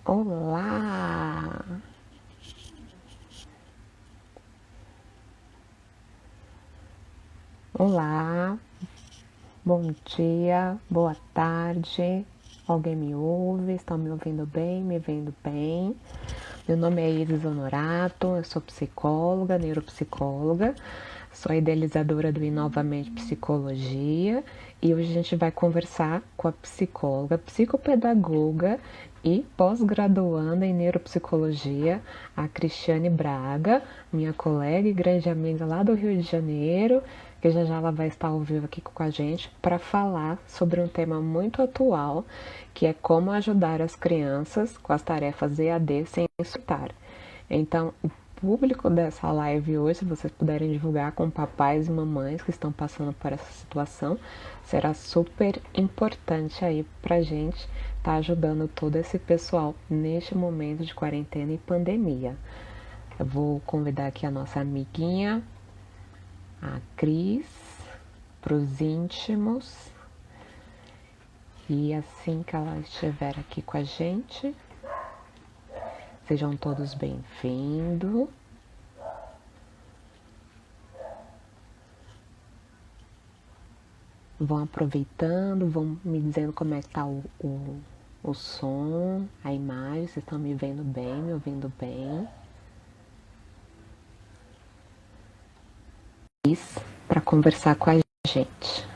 Olá! Olá, bom dia, boa tarde. Alguém me ouve? Estão me ouvindo bem? Me vendo bem? Meu nome é Iris Honorato, eu sou psicóloga, neuropsicóloga, sou a idealizadora do Inovamente Psicologia e hoje a gente vai conversar com a psicóloga, psicopedagoga e pós-graduanda em neuropsicologia, a Cristiane Braga, minha colega e grande amiga lá do Rio de Janeiro, que já já ela vai estar ao vivo aqui com a gente para falar sobre um tema muito atual, que é como ajudar as crianças com as tarefas EAD sem surtar. Então, o público dessa live hoje, se vocês puderem divulgar com papais e mamães que estão passando por essa situação, será super importante aí pra gente estar ajudando todo esse pessoal neste momento de quarentena e pandemia. Eu vou convidar aqui a nossa amiguinha, a Cris, para os íntimos. E assim que ela estiver aqui com a gente, sejam todos bem-vindos. Vão aproveitando, vão me dizendo como é que tá o som, a imagem, vocês estão me vendo bem, me ouvindo bem. Para conversar com a gente.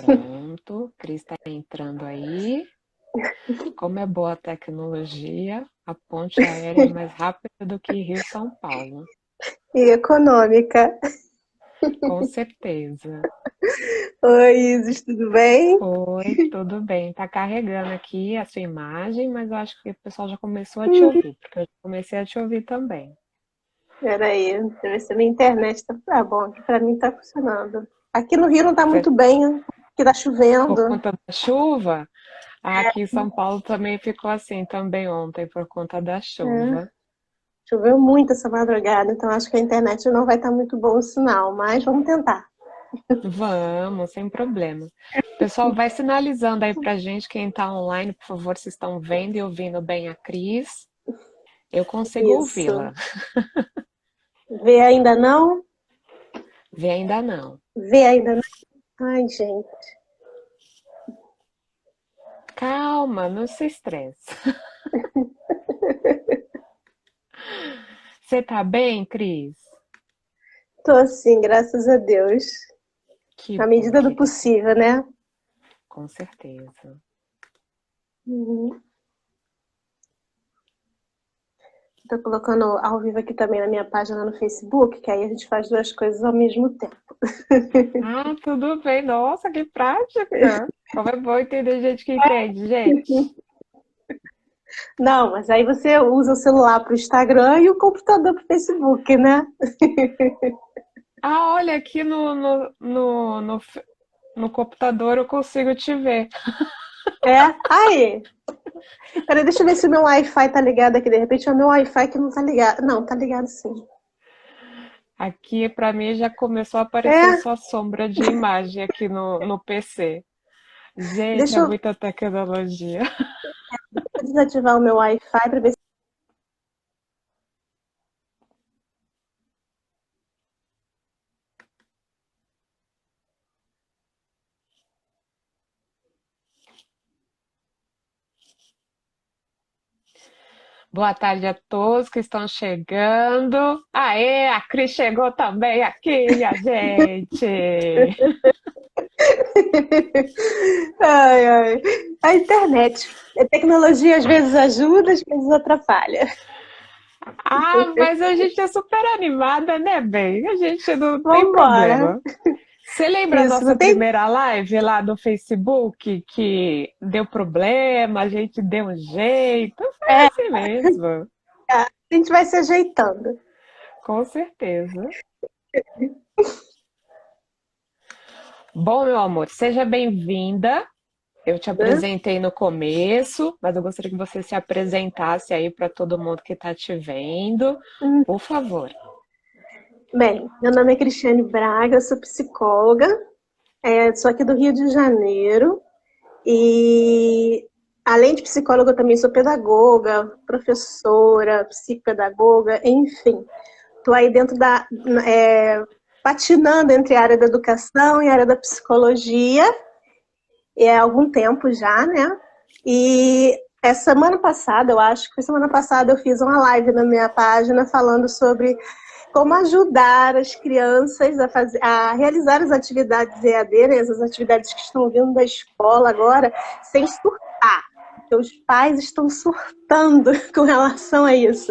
Pronto, Cris está entrando aí. Como é boa a tecnologia, a ponte aérea é mais rápida do que Rio-São Paulo. E econômica. Com certeza. Oi, Isis, tudo bem? Oi, tudo bem. Tá carregando aqui a sua imagem, mas eu acho que o pessoal já começou a te ouvir, porque eu já comecei a te ouvir também. Peraí, deixa eu ver se a minha internet tá. Ah, bom, aqui pra mim tá funcionando. Aqui no Rio não tá Você, muito bem, aqui tá por chovendo. conta da chuva, aqui em São Paulo também ficou assim também ontem, por conta da É, chuva. choveu muito essa madrugada, então acho que a internet não vai estar muito bom o sinal, mas vamos tentar. Vamos, sem problema. O pessoal vai sinalizando aí pra gente, quem tá online, por favor, se estão vendo e ouvindo bem a Cris. Eu consigo Isso. ouvi-la. Vê ainda não? Vê ainda não. Vê ainda não? Ai, gente. Calma, não se estresse. Você tá bem, Cris? Tô assim, graças a Deus. Que Na bom, medida do querida. possível, né? Com certeza. Uhum. Tô colocando ao vivo aqui também na minha página no Facebook, que aí a gente faz duas coisas ao mesmo tempo. Ah, tudo bem. Nossa, que prática. Como é bom entender gente que entende, gente. Não, mas aí você usa o celular para o Instagram e o computador para o Facebook, né? Ah, olha, aqui no computador eu consigo te ver. É? Aí. Peraí, deixa eu ver se o meu Wi-Fi tá ligado aqui. De repente é o meu Wi-Fi que não tá ligado. Não, tá ligado sim. Aqui, pra mim, já começou a aparecer É, sua sombra de imagem aqui no PC. Gente, deixa é eu muita tecnologia. desativar o meu Wi-Fi para ver se. Boa tarde a todos que estão chegando. Aê, a Cris chegou também aqui, minha gente. Ai, ai. A internet. A tecnologia às vezes ajuda, às vezes atrapalha. Ah, mas a gente é super animada, né, bem? A gente não tem Vambora. problema. Você lembra a Isso, nossa não tem. primeira live lá do Facebook que deu problema, a gente deu um jeito? Foi É, assim mesmo, a gente vai se ajeitando. com certeza. Bom, meu amor, seja bem-vinda. Eu te Né? apresentei no começo, mas eu gostaria que você se apresentasse aí para todo mundo que está te vendo. Por favor. Bem, meu nome é Cristiane Braga, eu sou psicóloga. Sou aqui do Rio de Janeiro e, além de psicóloga, eu também sou pedagoga, professora, psicopedagoga, enfim. Estou aí dentro patinando entre a área da educação e a área da psicologia, e há algum tempo já, né? E semana passada, eu acho que foi semana passada, eu fiz uma live na minha página falando sobre como ajudar as crianças a realizar as atividades EAD, né, essas atividades que estão vindo da escola agora, sem surtar, porque os pais estão surtando com relação a isso.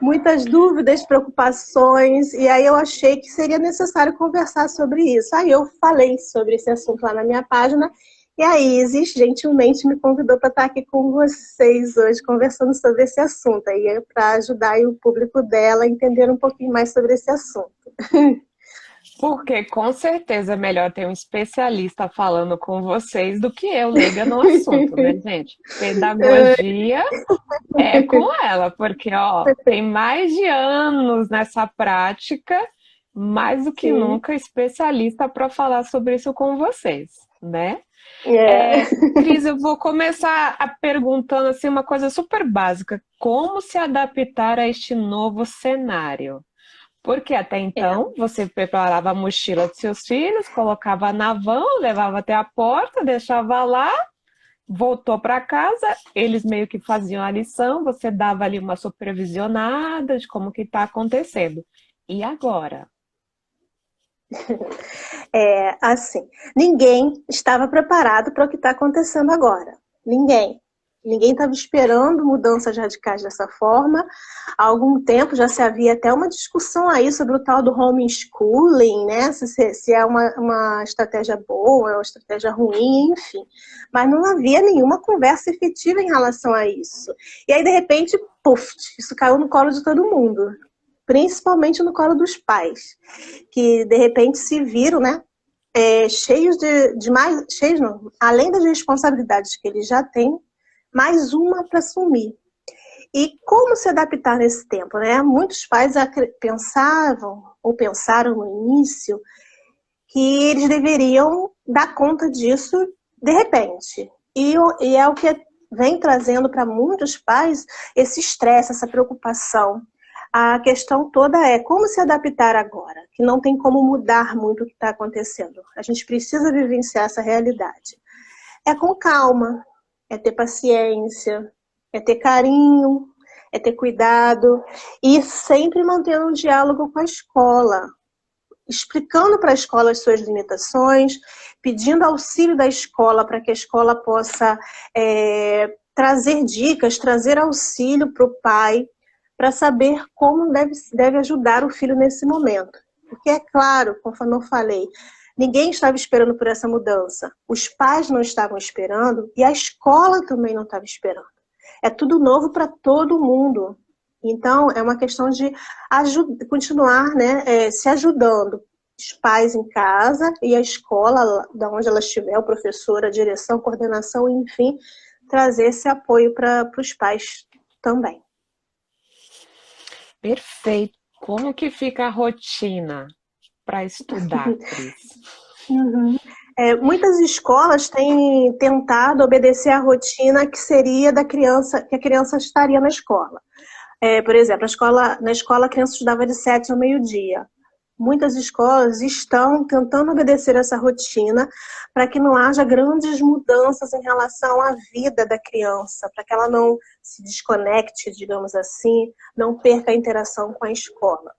Muitas dúvidas, preocupações, e aí eu achei que seria necessário conversar sobre isso. Aí eu falei sobre esse assunto lá na minha página, e a Isis gentilmente me convidou para estar aqui com vocês hoje, conversando sobre esse assunto, aí para ajudar aí o público dela a entender um pouquinho mais sobre esse assunto. Porque com certeza é melhor ter um especialista falando com vocês do que eu, leiga no assunto, né, gente? Pedagogia é com ela, porque ó, tem mais de anos nessa prática, mais do que Sim. nunca especialista para falar sobre isso com vocês, né? É. Cris, eu vou começar perguntando assim uma coisa super básica: como se adaptar a este novo cenário? Porque até então você preparava a mochila dos seus filhos, colocava na van, levava até a porta, deixava lá, voltou para casa, eles meio que faziam a lição, você dava ali uma supervisionada de como que está acontecendo. E agora? Assim, ninguém estava preparado para o que está acontecendo agora. Ninguém. Ninguém estava esperando mudanças radicais dessa forma. Há algum tempo já se havia até uma discussão aí sobre o tal do homeschooling, né? Se é uma estratégia boa, uma estratégia ruim, enfim. Mas não havia nenhuma conversa efetiva em relação a isso. E aí, de repente, puf, isso caiu no colo de todo mundo. Principalmente no colo dos pais, que de repente se viram, né? Cheios de mais. Cheios não, além das responsabilidades que eles já têm, mais uma para assumir. E como se adaptar nesse tempo, né? Muitos pais pensavam, ou pensaram no início, que eles deveriam dar conta disso de repente. E é o que vem trazendo para muitos pais esse estresse, essa preocupação. A questão toda é como se adaptar agora, que não tem como mudar muito o que está acontecendo. A gente precisa vivenciar essa realidade. É com calma, é ter paciência, é ter carinho, é ter cuidado e sempre mantendo um diálogo com a escola, explicando para a escola as suas limitações, pedindo auxílio da escola para que a escola possa trazer dicas, trazer auxílio para o pai, para saber como deve ajudar o filho nesse momento. Porque é claro, conforme eu falei, ninguém estava esperando por essa mudança. Os pais não estavam esperando e a escola também não estava esperando. É tudo novo para todo mundo. Então, é uma questão de continuar, né, se ajudando. Os pais em casa e a escola, da onde ela estiver, o professor, a direção, a coordenação, enfim, trazer esse apoio para os pais também. Perfeito. Como que fica a rotina para estudar, Cris? Uhum. Muitas escolas têm tentado obedecer à rotina que seria da criança, que a criança estaria na escola. Por exemplo, na escola a criança estudava de 7 ao meio-dia. Muitas escolas estão tentando obedecer essa rotina para que não haja grandes mudanças em relação à vida da criança, para que ela não se desconecte, digamos assim, não perca a interação com a escola.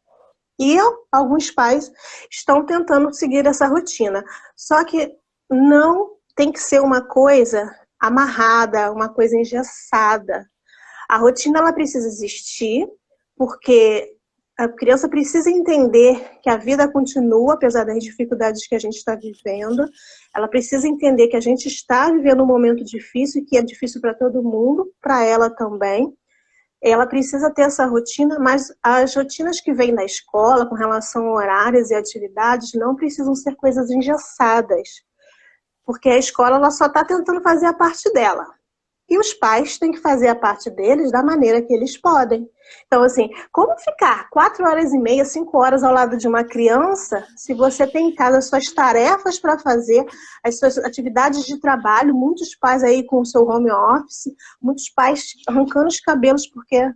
E alguns pais estão tentando seguir essa rotina. Só que não tem que ser uma coisa amarrada, uma coisa engessada. A rotina ela precisa existir, porque a criança precisa entender que a vida continua, apesar das dificuldades que a gente está vivendo. Ela precisa entender que a gente está vivendo um momento difícil e que é difícil para todo mundo, para ela também. Ela precisa ter essa rotina, mas as rotinas que vêm da escola com relação a horários e atividades não precisam ser coisas engessadas, porque a escola ela só está tentando fazer a parte dela. e os pais têm que fazer a parte deles da maneira que eles podem. Então, assim, como ficar 4 horas e meia, 5 horas ao lado de uma criança, se você tem em casa as suas tarefas para fazer, as suas atividades de trabalho, muitos pais aí com o seu home office, muitos pais arrancando os cabelos porque,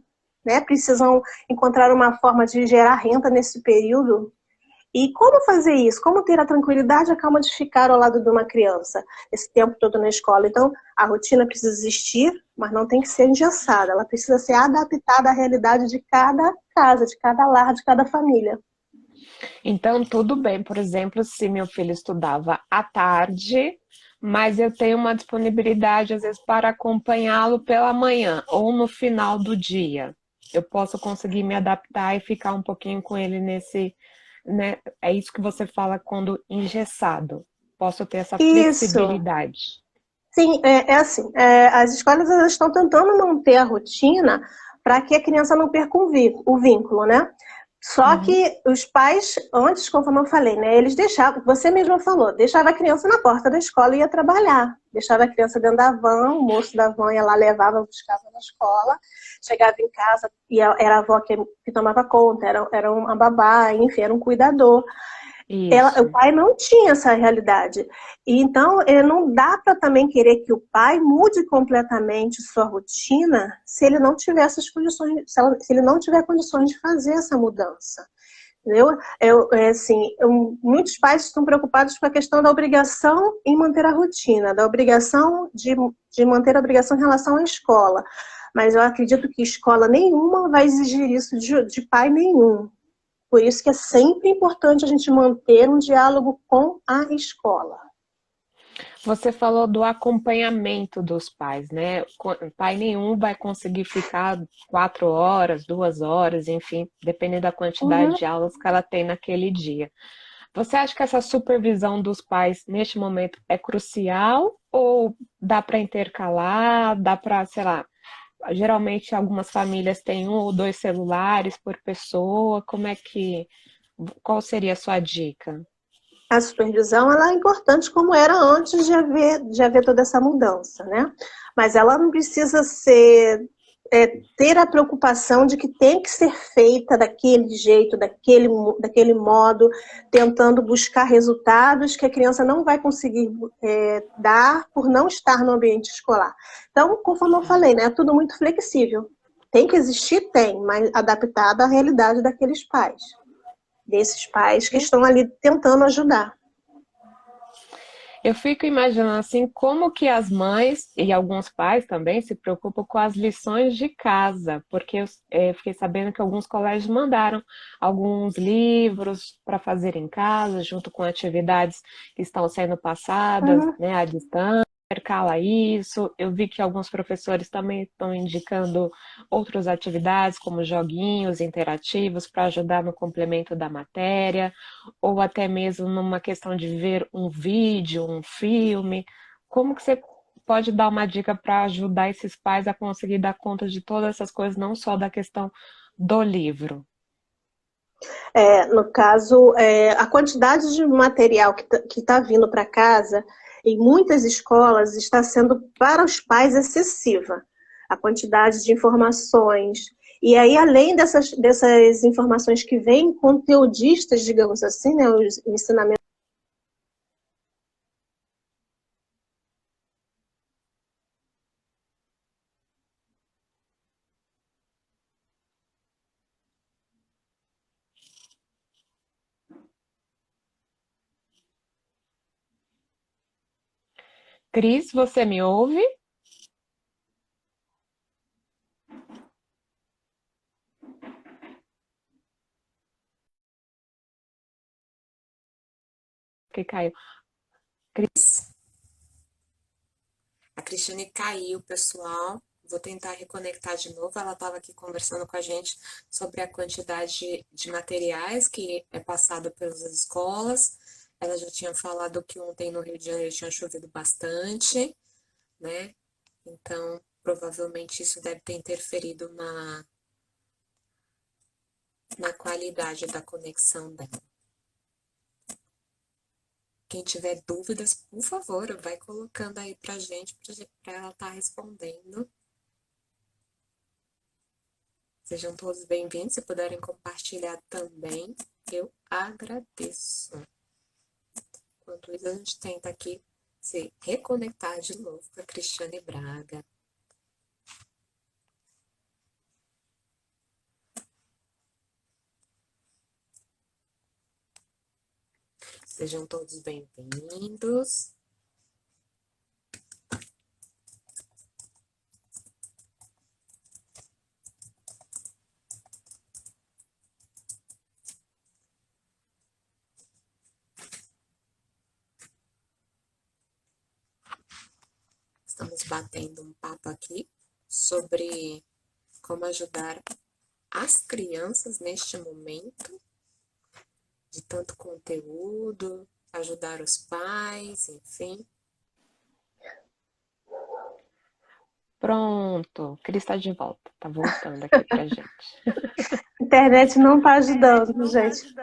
né, precisam encontrar uma forma de gerar renda nesse período. E como fazer isso? Como ter a tranquilidade e a calma de ficar ao lado de uma criança esse tempo todo na escola? Então, a rotina precisa existir, mas não tem que ser engessada. Ela precisa ser adaptada à realidade de cada casa, de cada lar, de cada família. Então, tudo bem, por exemplo, se meu filho estudava à tarde, mas eu tenho uma disponibilidade, às vezes, para acompanhá-lo pela manhã ou no final do dia. Eu posso conseguir me adaptar e ficar um pouquinho com ele nesse, né? É isso que você fala quando engessado. Posso ter essa Isso. flexibilidade. Sim, é assim. As escolas elas estão tentando manter a rotina para que a criança não perca o vínculo, né? Só Uhum. que os pais, antes, conforme eu falei, né, eles deixavam, você mesma falou, deixava a criança na porta da escola e ia trabalhar. Deixava a criança dentro da van, o moço da van ia lá, levava, buscava na escola, chegava em casa, e era a avó que tomava conta, era uma babá, enfim, era um cuidador. O Isso. pai não tinha essa realidade. E então, não dá para também querer que o pai mude completamente sua rotina se ele não tiver essas condições, se ele não tiver condições de fazer essa mudança. Entendeu? Muitos pais estão preocupados com a questão da obrigação em manter a rotina, da obrigação de manter a obrigação em relação à escola. Mas eu acredito que escola nenhuma vai exigir isso de pai nenhum. Por isso que é sempre importante a gente manter um diálogo com a escola. Você falou do acompanhamento dos pais, né? Pai nenhum vai conseguir ficar 4 horas, 2 horas, enfim, dependendo da quantidade Uhum. de aulas que ela tem naquele dia. Você acha que essa supervisão dos pais neste momento é crucial ou dá para intercalar, dá para, sei lá, geralmente algumas famílias têm 1 ou 2 celulares por pessoa, qual seria a sua dica? A supervisão ela é importante como era antes de haver toda essa mudança, né? Mas ela não precisa ter a preocupação de que tem que ser feita daquele jeito, daquele modo, tentando buscar resultados que a criança não vai conseguir dar por não estar no ambiente escolar. Então, conforme eu falei, né, é tudo muito flexível. Tem que existir? Tem, mas adaptado à realidade daqueles pais, desses pais que estão ali tentando ajudar. Eu fico imaginando assim como que as mães e alguns pais também se preocupam com as lições de casa, porque eu fiquei sabendo que alguns colégios mandaram alguns livros para fazer em casa, junto com atividades que estão sendo passadas, Uhum. né, à distância. Intercala isso. Eu vi que alguns professores também estão indicando outras atividades, como joguinhos interativos, para ajudar no complemento da matéria ou até mesmo numa questão de ver um vídeo, um filme. Como que você pode dar uma dica para ajudar esses pais a conseguir dar conta de todas essas coisas, não só da questão do livro? No caso, a quantidade de material que tá vindo para casa, em muitas escolas, está sendo para os pais excessiva. A quantidade de informações. E aí, além dessas informações que vêm conteudistas, digamos assim, né, os ensinamentos. Cris, você me ouve? Que caiu. Cris, a Cristiane caiu, pessoal. Vou tentar reconectar de novo. Ela estava aqui conversando com a gente sobre a quantidade de materiais que é passado pelas escolas. Ela já tinha falado que ontem no Rio de Janeiro tinha chovido bastante, né? Então, provavelmente isso deve ter interferido na qualidade da conexão dela. Quem tiver dúvidas, por favor, vai colocando aí pra gente, pra ela estar respondendo. Sejam todos bem-vindos. Se puderem compartilhar também, eu agradeço. Enquanto isso, a gente tenta aqui se reconectar de novo com a Cristiane Braga. Sejam todos bem-vindos. Estamos batendo um papo aqui sobre como ajudar as crianças neste momento de tanto conteúdo, ajudar os pais, enfim. Pronto, Cris está de volta, tá voltando aqui pra gente. A internet não tá ajudando, gente.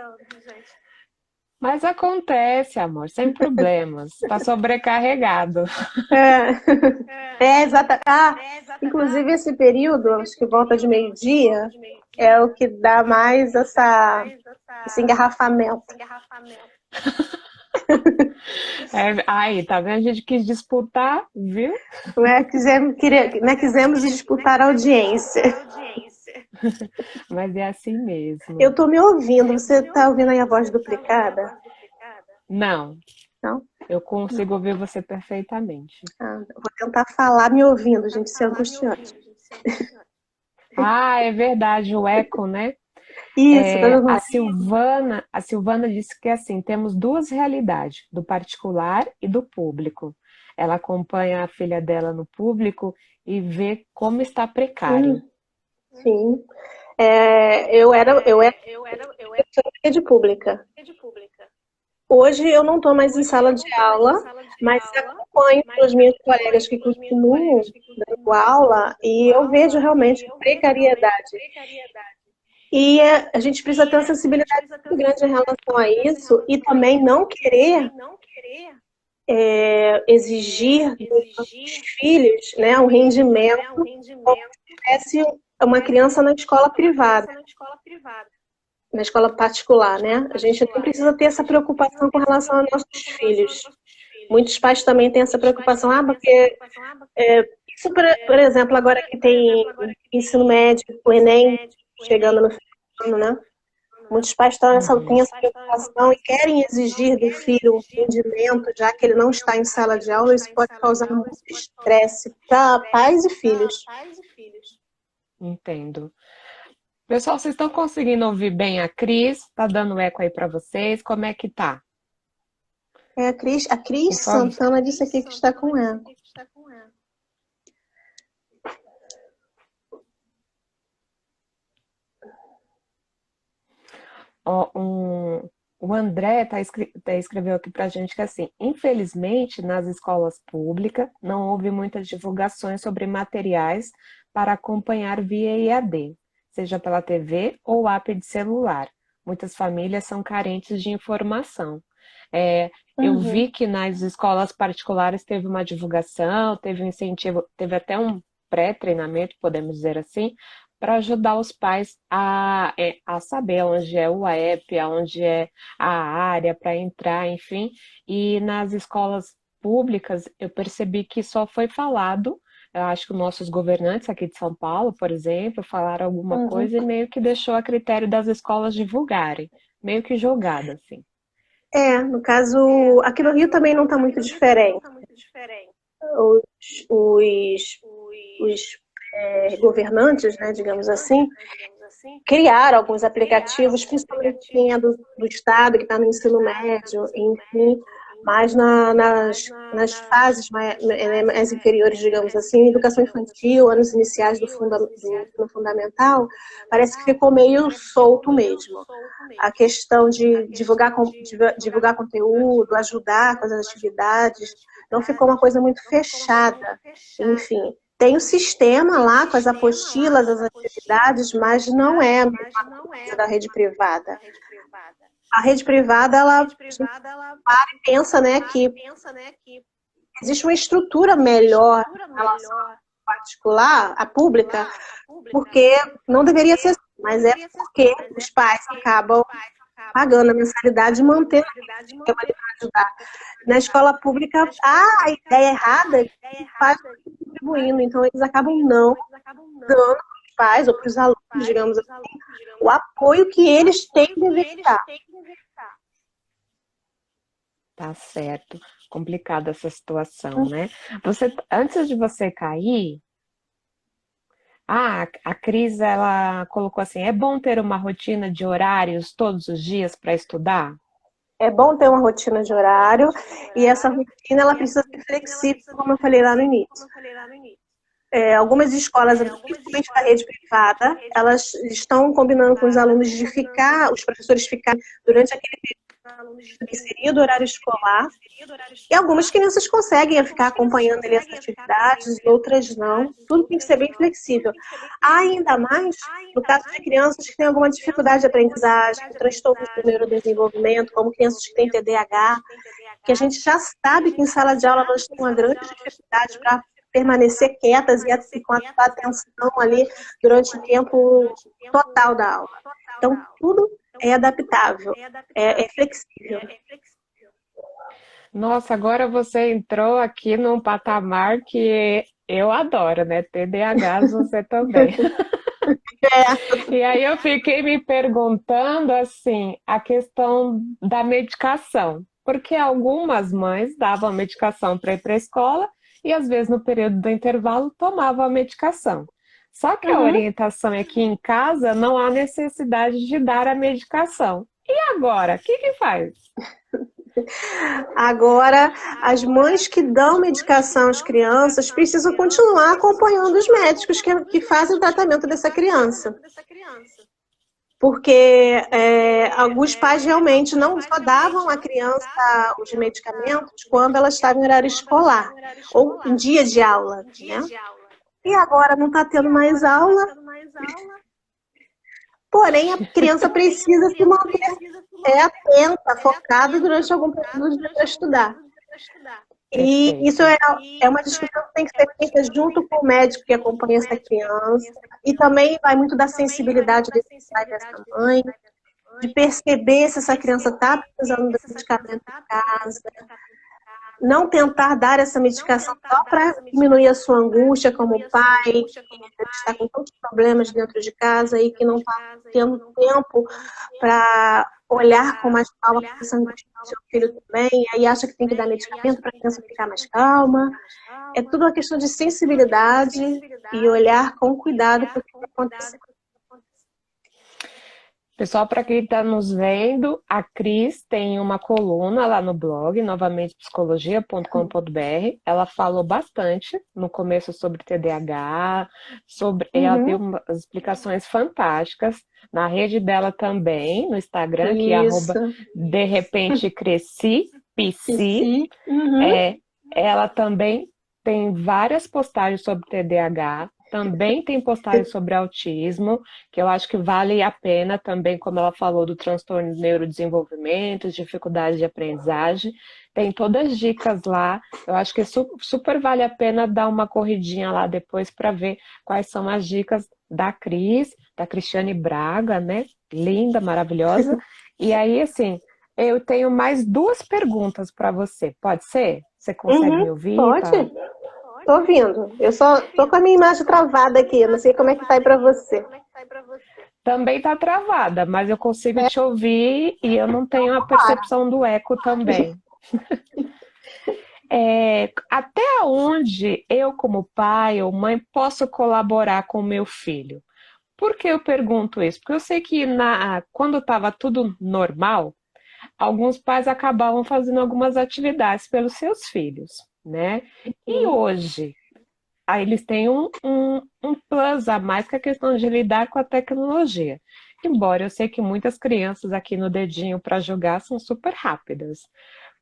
Mas acontece, amor, sem problemas, tá sobrecarregado. Exato. Inclusive esse período, acho que volta de meio-dia, é o que dá mais esse engarrafamento. Aí, tá vendo? A gente quis disputar, viu? Quisemos disputar a audiência. Mas é assim mesmo. Eu tô me ouvindo. Você tá ouvindo aí a voz duplicada? Não. Não? Eu consigo ouvir você perfeitamente. Vou tentar falar me ouvindo, gente. Isso é angustiante. É verdade, o eco, né? Isso, a Silvana disse que assim, temos duas realidades, do particular e do público. Ela acompanha a filha dela no público e vê como está precário. Sim. Eu era rede pública. Hoje eu não estou mais em sala de aula, mas acompanho as minhas colegas que continuam dando aula e eu vejo realmente precariedade. E a gente precisa ter uma sensibilidade muito grande em relação a isso e também não querer exigir dos nossos filhos, né, um rendimento como se tivesse uma criança na escola privada. Na escola particular, né? A gente não precisa ter essa preocupação com relação aos nossos filhos. Muitos pais também têm essa preocupação, porque isso, por exemplo, agora que tem ensino médio, o Enem chegando no final do ano, né? Muitos pais têm essa preocupação e querem exigir do filho um rendimento, já que ele não está em sala de aula, isso pode causar muito estresse para pais e filhos. Entendo. Pessoal, vocês estão conseguindo ouvir bem a Cris? Tá dando eco aí para vocês? Como é que tá? A Cris Santana disse aqui que está com eco. O André escreveu aqui pra gente que assim, infelizmente, nas escolas públicas não houve muitas divulgações sobre materiais para acompanhar via EAD, seja pela TV ou app de celular. Muitas famílias são carentes de informação. Eu vi que nas escolas particulares teve uma divulgação, teve um incentivo, teve até um pré-treinamento, podemos dizer assim, para ajudar os pais a saber onde é o app, onde é a área para entrar, enfim. E nas escolas públicas eu percebi que só foi falado. Eu acho que os nossos governantes aqui de São Paulo, por exemplo, falaram alguma coisa e meio que deixou a critério das escolas divulgarem, meio que jogado, assim. No caso, aqui no Rio também não está muito diferente. Os governantes, né, digamos assim, criaram alguns aplicativos, principalmente quem é do Estado, que está no ensino médio, enfim, mas nas fases mais inferiores, digamos assim, educação infantil, anos iniciais do fundamental, parece que ficou meio solto mesmo. A questão de divulgar conteúdo, ajudar com as atividades, não ficou uma coisa muito fechada, enfim. Tem o sistema lá com as apostilas, as atividades, mas não é a mesma coisa da rede privada. A rede privada, ela pensa, né, que existe uma estrutura melhor em relação à particular, à pública, porque não deveria ser assim, mas é porque os pais acabam pagando a mensalidade e mantendo o esquema de ajudar. Na escola pública, há a ideia errada que os pais estão contribuindo, então eles acabam não dando para os pais ou para os alunos, digamos assim, o apoio que eles têm dever dar. Tá certo. Complicada essa situação, né? Antes de você cair, a Cris, ela colocou assim, é bom ter uma rotina de horários todos os dias para estudar? É bom ter uma rotina de horário e essa rotina ela precisa ser flexível, como eu falei lá no início. Algumas escolas, principalmente da rede privada, elas estão combinando com os alunos de os professores ficarem durante aquele período que seria do horário escolar. E algumas crianças conseguem ficar acompanhando ali as atividades, outras não. Tudo tem que ser bem flexível. Ainda mais no caso de crianças que têm alguma dificuldade de aprendizagem, transtornos do neurodesenvolvimento, como crianças que têm TDAH, que a gente já sabe que em sala de aula elas têm uma grande dificuldade para permanecer quietas e com a atenção ali durante o tempo total da aula. Então, tudo é adaptável, é flexível. Nossa, agora você entrou aqui num patamar que eu adoro, né? TDAH, você também. E aí eu fiquei me perguntando assim, a questão da medicação, porque algumas mães davam a medicação para ir para a escola e às vezes no período do intervalo tomavam a medicação. Só que a orientação é que em casa não há necessidade de dar a medicação. E agora, o que faz? Agora, as mães que dão medicação às crianças precisam continuar acompanhando os médicos que fazem o tratamento dessa criança. Porque alguns pais realmente não só davam à criança os medicamentos quando ela estava em horário escolar ou em dia de aula, né? E agora não está tendo mais aula, porém a criança precisa se manter atenta, focada durante algum período para estudar. E isso é uma discussão que tem que ser feita junto com o médico que acompanha essa criança. E também vai muito da sensibilidade desse pai e dessa mãe, de perceber se essa criança está precisando do medicamento em casa. Não tentar dar essa medicação só para diminuir a sua angústia como pai, que está com tantos problemas dentro de casa e que não está tendo tempo para olhar com mais calma para essa angústia do seu filho também, e aí acha que tem que dar medicamento para a criança ficar mais calma. É tudo uma questão de sensibilidade e olhar com cuidado para o que está acontecendo. Pessoal, para quem está nos vendo, a Cris tem uma coluna lá no blog, novamente psicologia.com.br. Ela falou bastante no começo sobre TDAH, ela tem umas explicações fantásticas. Na rede dela também, no Instagram, que é @derepentecresci, PC. Ela também tem várias postagens sobre TDAH. Também tem postagem sobre autismo, que eu acho que vale a pena também, como ela falou, do transtorno de neurodesenvolvimento, dificuldade de aprendizagem. Tem todas as dicas lá. Eu acho que super vale a pena dar uma corridinha lá depois para ver quais são as dicas da Cris, da Cristiane Braga, né? Linda, maravilhosa. E aí, assim, eu tenho mais 2 perguntas para você. Pode ser? Você consegue me ouvir? Pode. Tá? Tô ouvindo. Eu só tô com a minha imagem travada aqui. Eu não sei como é que tá aí pra você. Também tá travada, mas eu consigo te ouvir e eu não tenho a percepção do eco também. Até onde eu, como pai ou mãe, posso colaborar com o meu filho? Por que eu pergunto isso? Porque eu sei que quando estava tudo normal, alguns pais acabavam fazendo algumas atividades pelos seus filhos, né? E hoje, aí eles têm um plus a mais, que é a questão de lidar com a tecnologia. Embora eu sei que muitas crianças aqui no dedinho para jogar são super rápidas.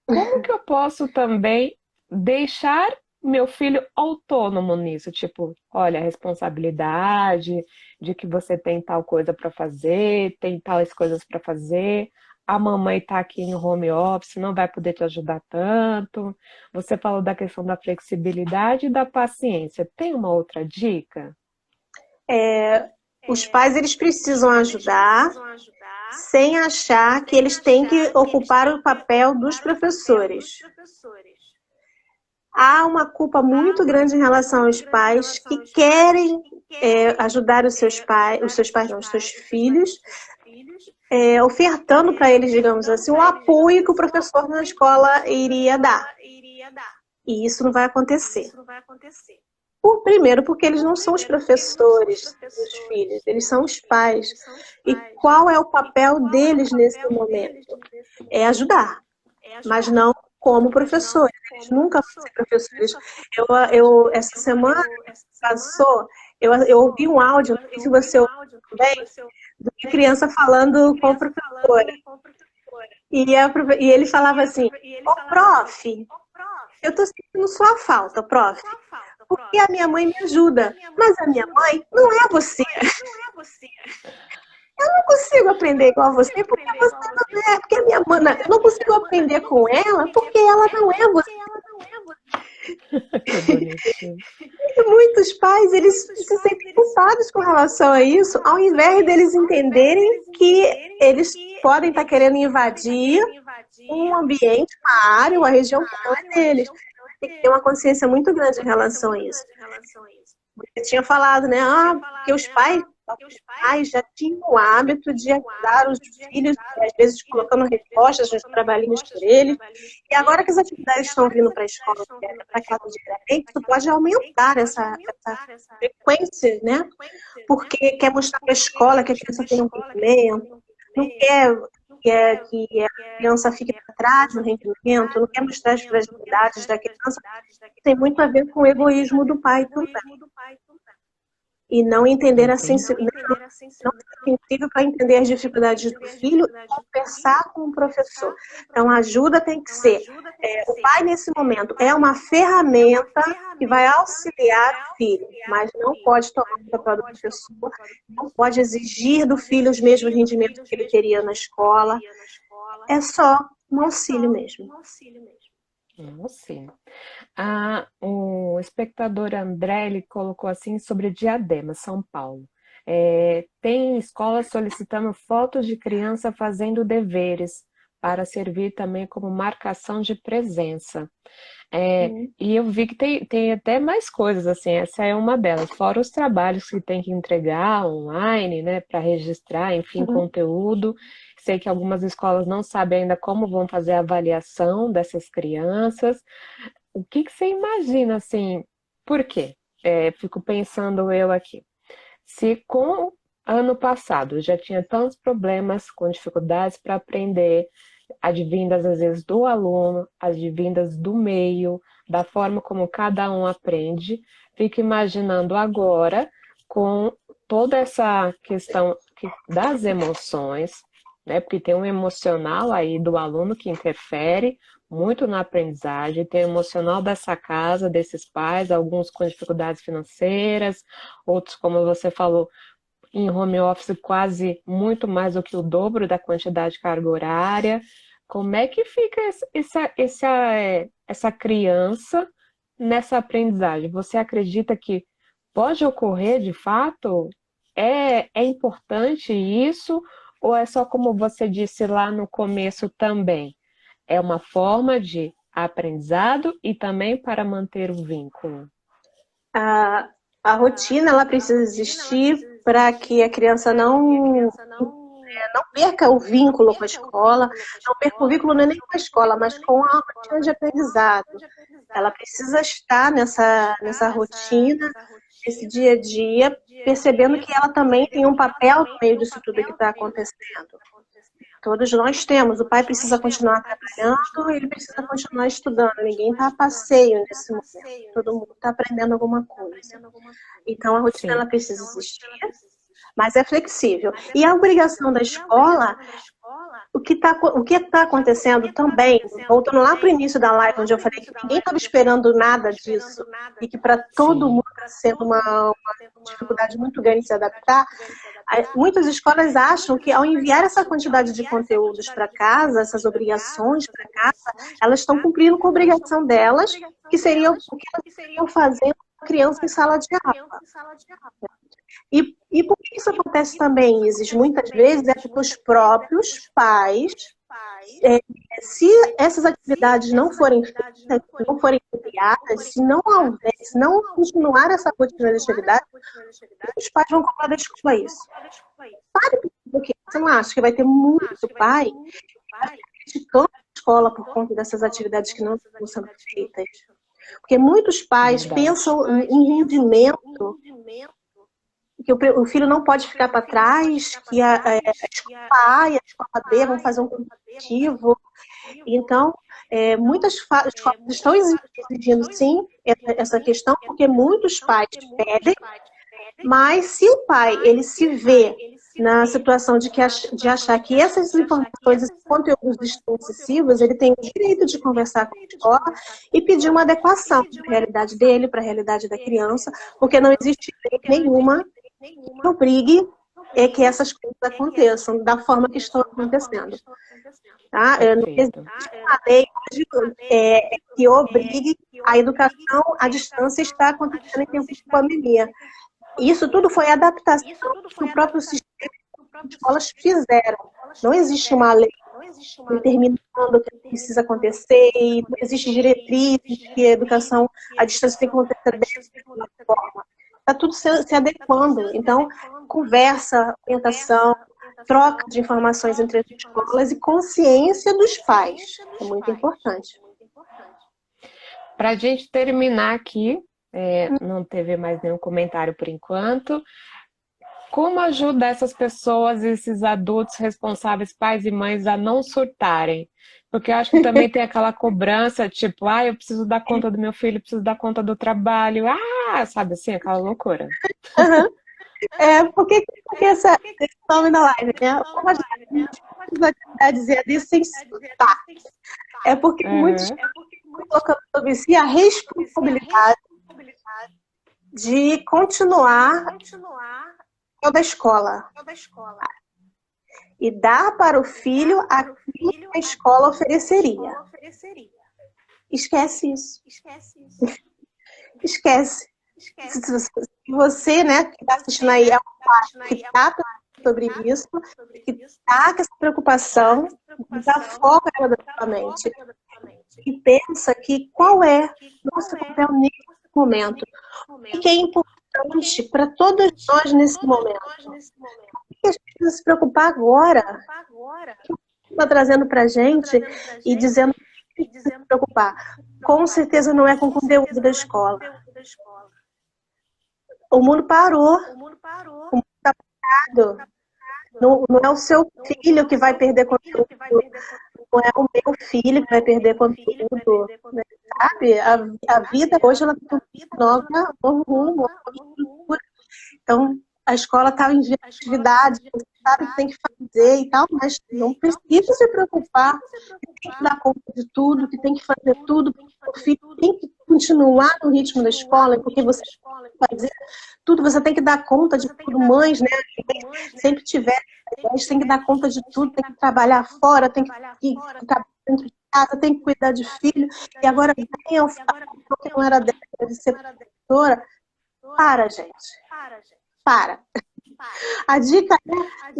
Como que eu posso também deixar meu filho autônomo nisso? Tipo, olha, a responsabilidade de que você tem tal coisa para fazer, tem tais coisas para fazer. a mamãe está aqui em home office, não vai poder te ajudar tanto. Você falou da questão da flexibilidade e da paciência. Tem uma outra dica? Os pais eles precisam ajudar sem achar que eles têm que ocupar o papel dos professores. Há uma culpa muito grande em relação aos pais que querem ajudar os seus pais não, os seus filhos, ofertando para eles, digamos assim, o apoio que o professor na escola iria dar. E isso não vai acontecer. Primeiro, porque eles não são os professores dos filhos, eles são os pais. E qual é o papel deles nesse momento? É ajudar, mas não como professores. Eles nunca vão ser professores. Essa semana passou, eu ouvi um áudio, não sei se você ouviu também, de uma criança falando com a professora. E ele falava assim, ô prof, eu estou sentindo sua falta, prof, porque a minha mãe me ajuda, mas a minha mãe não é você. Eu não consigo aprender igual a você, porque você não é, porque a minha mãe, eu não consigo aprender com ela, porque ela não é você. Que bonitinho. E muitos pais, eles se sentem culpados com relação a isso, ao invés deles entenderem que eles podem estar querendo invadir um ambiente, uma área, uma região que não é deles. Tem que ter uma consciência muito grande em relação a isso. Você tinha falado, né? Que os pais já tinham o hábito de ajudar os filhos, às vezes colocando respostas nos trabalhinhos por eles. E agora que as atividades estão vindo para a escola, para casa diariamente, isso pode aumentar essa frequência, né? Porque quer mostrar para a escola que a criança tem um conhecimento, não quer que a criança fique para trás no rendimento, não quer mostrar as fragilidades da criança. Tem muito a ver com o egoísmo do pai também. E não entender a sensibilidade, não ser sensível para entender as dificuldades do filho e conversar com o professor. Então, a ajuda tem que ser, o pai nesse momento é uma ferramenta que vai auxiliar o filho, mas não pode tomar o papel do professor, não pode exigir do filho os mesmos rendimentos que ele teria na escola. É só um auxílio mesmo. Sim. O espectador André, ele colocou assim sobre Diadema, São Paulo. Tem escolas solicitando fotos de criança fazendo deveres para servir também como marcação de presença. E eu vi que tem até mais coisas, assim, essa é uma delas, fora os trabalhos que tem que entregar online, né, para registrar, enfim, conteúdo. Sei que algumas escolas não sabem ainda como vão fazer a avaliação dessas crianças. O que você imagina, assim, por quê? Fico pensando eu aqui. Se com o ano passado já tinha tantos problemas com dificuldades para aprender, advindas às vezes do aluno, advindas do meio, da forma como cada um aprende, fico imaginando agora com toda essa questão das emoções, né? Porque tem um emocional aí do aluno que interfere muito na aprendizagem, tem o emocional dessa casa, desses pais, alguns com dificuldades financeiras, outros, como você falou, em home office quase muito mais do que o dobro da quantidade de carga horária. Como é que fica essa criança nessa aprendizagem? Você acredita que pode ocorrer de fato? É importante isso? Ou é só como você disse lá no começo também? É uma forma de aprendizado e também para manter o vínculo? A rotina ela precisa existir para que a criança não perca o vínculo com a escola, não perca o vínculo não é nem com a escola, mas com a rotina de aprendizado. Ela precisa estar nessa rotina, nesse dia a dia, percebendo que ela também tem um papel no meio disso tudo que está acontecendo. Todos nós temos. O pai precisa continuar trabalhando, ele precisa continuar estudando. Ninguém está a passeio nesse momento. Todo mundo está aprendendo alguma coisa. Então, a rotina ela precisa existir, mas é flexível. E a obrigação da escola o que está acontecendo também, voltando lá para o início da live, onde eu falei que ninguém estava esperando nada disso, e que para todo Sim. mundo está sendo uma dificuldade muito grande de se adaptar, muitas escolas acham que ao enviar essa quantidade de conteúdos para casa, essas obrigações para casa, elas estão cumprindo com a obrigação delas, que seria o que elas estão fazendo com a criança em sala de aula. E por que isso acontece também, Isis? Muitas vezes é porque os próprios pais, se essas atividades não forem feitas, não forem criadas, se não continuar essa rotina de atividade, os pais vão cobrar da escola isso. Sabe por quê? Você não acha que vai ter muito pai criticando a escola por conta dessas atividades que não estão sendo feitas? Porque muitos pais pensam em rendimento, que o filho não pode ficar para trás, que a escola A e a escola B vão fazer um competitivo. Então, muitas escolas estão exigindo, sim, essa questão, porque muitos pais pedem, mas se o pai ele se vê na situação de achar que essas informações, esses conteúdos estão excessivos, ele tem o direito de conversar com a escola e pedir uma adequação para a realidade dele, para a realidade da criança, porque não existe lei nenhuma que obrigue que essas coisas aconteçam da forma que estão acontecendo. Tá? Não existe uma lei hoje que obrigue a educação à distância está acontecendo em tempos de pandemia. Isso tudo foi adaptação que o próprio sistema de escolas fizeram. Não existe uma lei determinando o que precisa acontecer, e não existe diretrizes que a educação à distância tem que acontecer dessa forma. Está tudo se adequando. Então, conversa, orientação, troca de informações entre as escolas e consciência dos pais. É muito importante. Para a gente terminar aqui, não teve mais nenhum comentário por enquanto. Como ajuda essas pessoas, esses adultos responsáveis, pais e mães, a não surtarem? Porque eu acho que também tem aquela cobrança, tipo, eu preciso dar conta do meu filho, preciso dar conta do trabalho, sabe assim, aquela loucura. Uhum. Porque esse nome na live, né? Como a gente pode dizer isso sem surtar? É porque muitos estão colocando sobre si a responsabilidade de continuar toda a escola e dar para o filho aquilo que a escola ofereceria. Esquece isso. Esquece. Se você, né, que está assistindo aí, é um pai que está sobre isso, que está com essa preocupação, dá foco na mente e pensa que qual é nosso papel nesse momento. O que é importante para todos nós nesse momento? O que a gente precisa se preocupar agora? O que está trazendo para a gente e dizendo que precisa se preocupar? Com certeza não é com o conteúdo da escola. O mundo parou. O mundo está parado. Não é o seu filho que vai perder conteúdo. Não é o meu filho que vai perder conteúdo. Né? Sabe? A vida hoje ela tem um novo rumo, uma nova estrutura. Então, a escola está em atividade, você sabe o que tem que fazer e tal, mas não precisa se preocupar, que tem que dar conta de tudo, que tem que fazer tudo, o filho tem que continuar no ritmo da escola, porque você tem que fazer tudo, você tem que dar conta de tudo, mães, né? Sempre tiver, tem que dar conta de tudo, tem que trabalhar fora, tem que trabalhar dentro de casa, tem que cuidar de filho, e agora vem ao que não era dela de ser professora. Para, gente. Para. A dica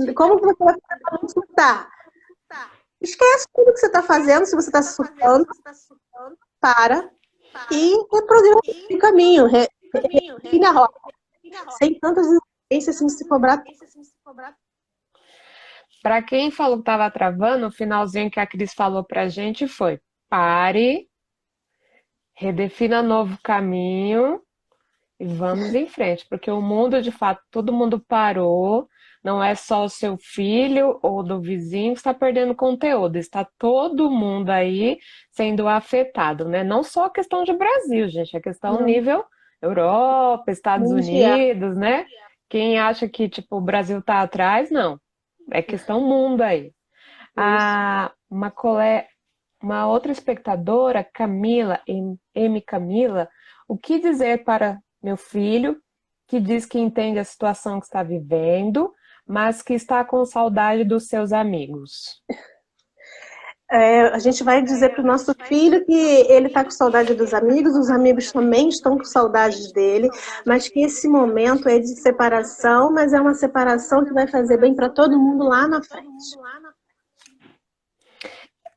é como você vai fazer para não surtar. Esquece tudo que você está fazendo, se você está surtando, para e reprograma o caminho, refine a rota. Sem tantas exigências, sem se cobrar. Para quem falou que estava travando, o finalzinho que a Cris falou para a gente foi: pare, redefina novo caminho e vamos em frente, porque o mundo, de fato, todo mundo parou. Não é só o seu filho ou do vizinho que está perdendo conteúdo, está todo mundo aí sendo afetado, né? Não só a questão de Brasil, gente, a questão nível Europa, Estados Unidos, né? Quem acha que tipo o Brasil está atrás, não. É questão mundo aí. Isso. Uma outra espectadora, Camila, M. Camila, o que dizer para meu filho que diz que entende a situação que está vivendo, mas que está com saudade dos seus amigos? A gente vai dizer para o nosso filho que ele está com saudade dos amigos, os amigos também estão com saudades dele, mas que esse momento é de separação, mas é uma separação que vai fazer bem para todo mundo lá na frente.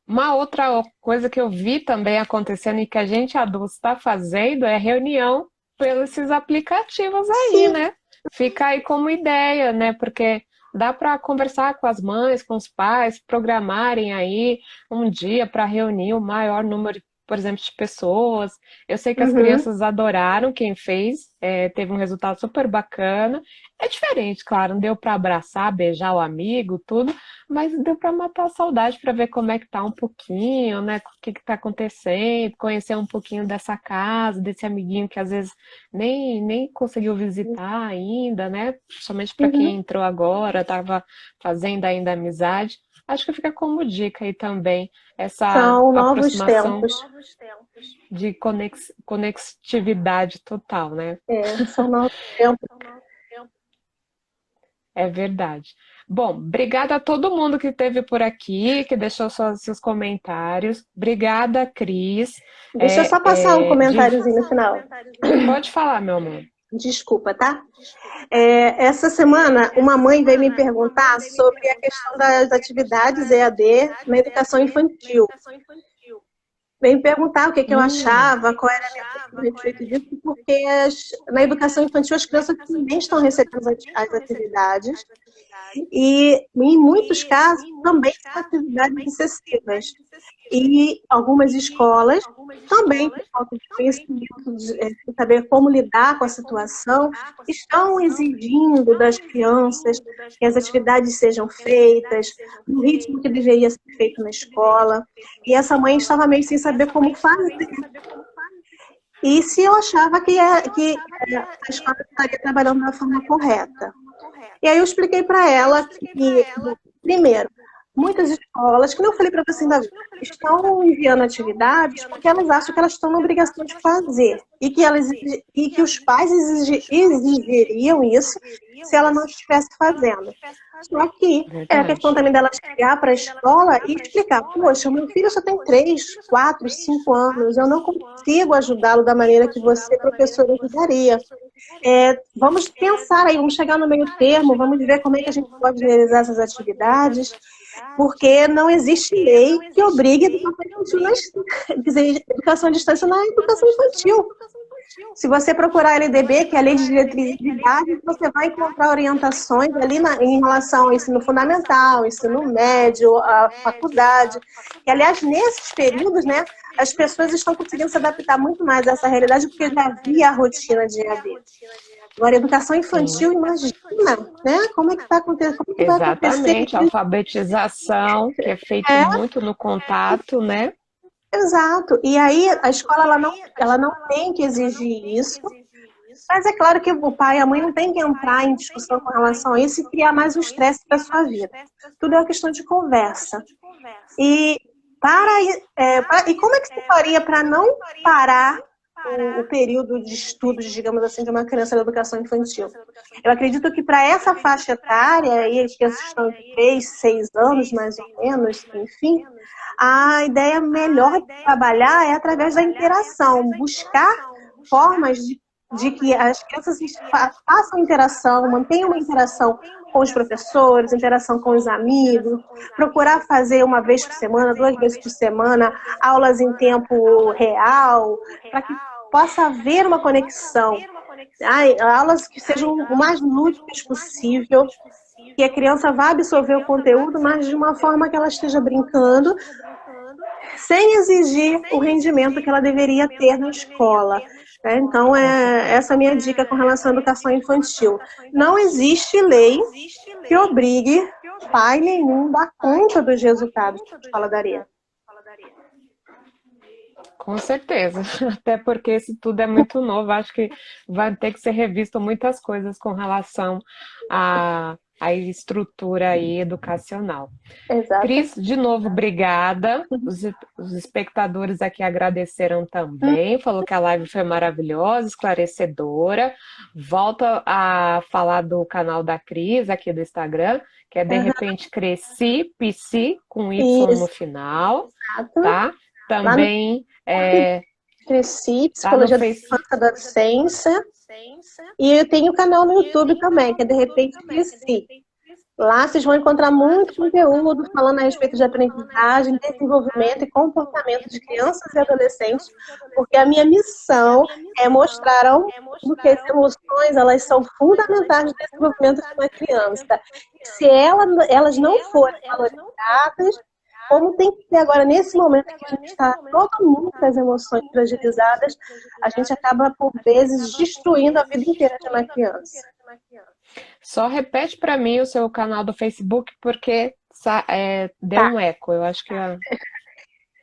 Uma outra coisa que eu vi também acontecendo e que a gente adulto está fazendo é reunião pelos esses aplicativos aí, Sim. né? Fica aí como ideia, né? Porque dá para conversar com as mães, com os pais, programarem aí um dia para reunir o maior número, por exemplo, de pessoas. Eu sei que as Uhum. crianças adoraram quem fez, teve um resultado super bacana. É diferente, claro, não deu para abraçar, beijar o amigo, tudo, mas deu para matar a saudade para ver como é que tá um pouquinho, né? O que que tá acontecendo, conhecer um pouquinho dessa casa, desse amiguinho que às vezes nem conseguiu visitar ainda, né? Somente para quem Uhum. entrou agora, estava fazendo ainda amizade. Acho que fica como dica aí também essa São novos aproximação tempos. de conectividade total, né? São novos tempos. É verdade. Bom, obrigada a todo mundo que esteve por aqui, que deixou seus comentários. Obrigada, Cris. Deixa eu só passar um comentáriozinho no final. Pode falar, meu amor. Desculpa, tá? Essa semana, uma mãe veio me perguntar sobre a questão das atividades EAD na educação infantil. Veio me perguntar o que eu achava, qual era a minha opinião a respeito disso, porque na educação infantil as crianças também estão recebendo as atividades e, em muitos casos, também são atividades excessivas. E algumas escolas, também por falta de conhecimento, de saber como lidar com a situação, estão exigindo das crianças que as atividades sejam feitas no ritmo que deveria ser feito na escola. E essa mãe estava meio sem saber como fazer. E se eu achava que a escola estaria trabalhando da forma correta. E aí eu expliquei para ela que, primeiro, muitas escolas, que eu falei para você ainda, estão enviando atividades porque elas acham que elas estão na obrigação de fazer e que os pais exigiriam isso se ela não estivesse fazendo. Só que é a questão Verdade. também dela chegar para a escola e explicar, poxa, meu filho só tem 3, 4, 5 anos, eu não consigo ajudá-lo da maneira que você, professor, ajudaria. Vamos pensar aí, vamos chegar no meio termo, vamos ver como é que a gente pode realizar essas atividades, porque não existe lei que obrigue a educação à distância na educação infantil. Se você procurar a LDB, que é a Lei de Diretrizes de Idade, você vai encontrar orientações ali em relação ao ensino fundamental, ensino médio, a faculdade. E, aliás, nesses períodos, né, as pessoas estão conseguindo se adaptar muito mais a essa realidade, porque já havia a rotina de EAD. Agora, educação Sim. infantil, imagina, né? Como é que tá acontecendo? Como é que vai acontecer? Exatamente, a alfabetização, que é feito É, muito no contato, né? exato. E aí a escola ela não tem que exigir isso, mas é claro que o pai e a mãe não tem que entrar em discussão com relação a isso e criar mais um estresse para a sua vida. Tudo é uma questão de conversa. E, e como é que você faria para não parar o período de estudos, digamos assim, de uma criança na educação infantil? Eu acredito que para essa faixa etária, e as crianças estão de 3, 6 anos, mais ou menos, enfim, a ideia melhor de trabalhar é através da interação, buscar formas de que as crianças façam interação, mantenham uma interação com os professores, interação com os amigos, procurar fazer uma vez por semana, 2 vezes por semana, aulas em tempo real, para que possa haver uma conexão. Aulas que sejam o mais lúdicas possível, que a criança vá absorver o conteúdo, mas de uma forma que ela esteja brincando, sem exigir o rendimento que ela deveria ter na escola. Então, Com essa é a minha dica com relação à educação infantil. Não existe lei que obrigue pai nenhum a dar conta dos resultados que a escola daria. Com certeza, até porque isso tudo é muito novo, acho que vai ter que ser revisto muitas coisas com relação a a estrutura aí educacional. Exato. Cris, de novo, obrigada. Os espectadores aqui agradeceram também. Falou que a live foi maravilhosa, esclarecedora. Volta a falar do canal da Cris aqui do Instagram, que é De Aham, repente Cresci, PC, com Y no isso, final, exato. tá? Lá no Também Cresci, tá no Psicologia da Face. Infância e Adolescência. E eu tenho um canal no YouTube também, que é De repente Cresci. Lá vocês vão encontrar muito conteúdo falando a respeito de aprendizagem, desenvolvimento e comportamento de crianças e adolescentes, porque a minha missão é mostrar ao mundo que as emoções elas são fundamentais no desenvolvimento de uma criança. E se elas não forem valorizadas, como tem que ser agora, nesse momento em que a gente está todo mundo com as emoções fragilizadas, a gente acaba, por vezes, destruindo a vida inteira de uma criança. Só repete para mim o seu canal do Facebook, porque deu Tá. um eco. Eu acho que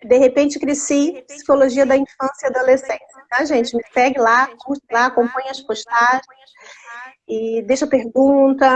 De repente cresci, Psicologia da Infância e Adolescência, tá, gente? Me segue lá, curte lá, acompanha as postagens e deixa pergunta,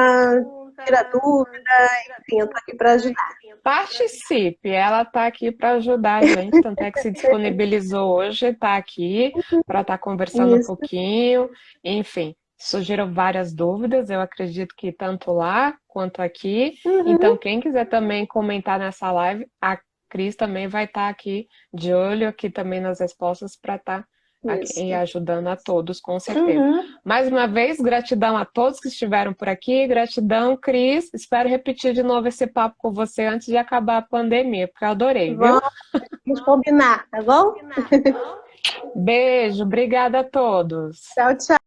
tira dúvida, enfim, eu tô aqui para ajudar. participe. Ela está aqui para ajudar a gente, tanto é que se disponibilizou hoje, está aqui para estar conversando um Isso. pouquinho. Enfim, surgiram várias dúvidas, eu acredito que tanto lá quanto aqui. Então, quem quiser também comentar nessa live, a Cris também vai estar aqui de olho aqui também nas respostas para estar e Isso. ajudando a todos, com certeza. Mais uma vez, gratidão a todos que estiveram por aqui. Gratidão, Cris. Espero repetir de novo esse papo com você antes de acabar a pandemia, porque eu adorei, viu? Vamos combinar, tá bom? Beijo, obrigada a todos. Tchau, tchau.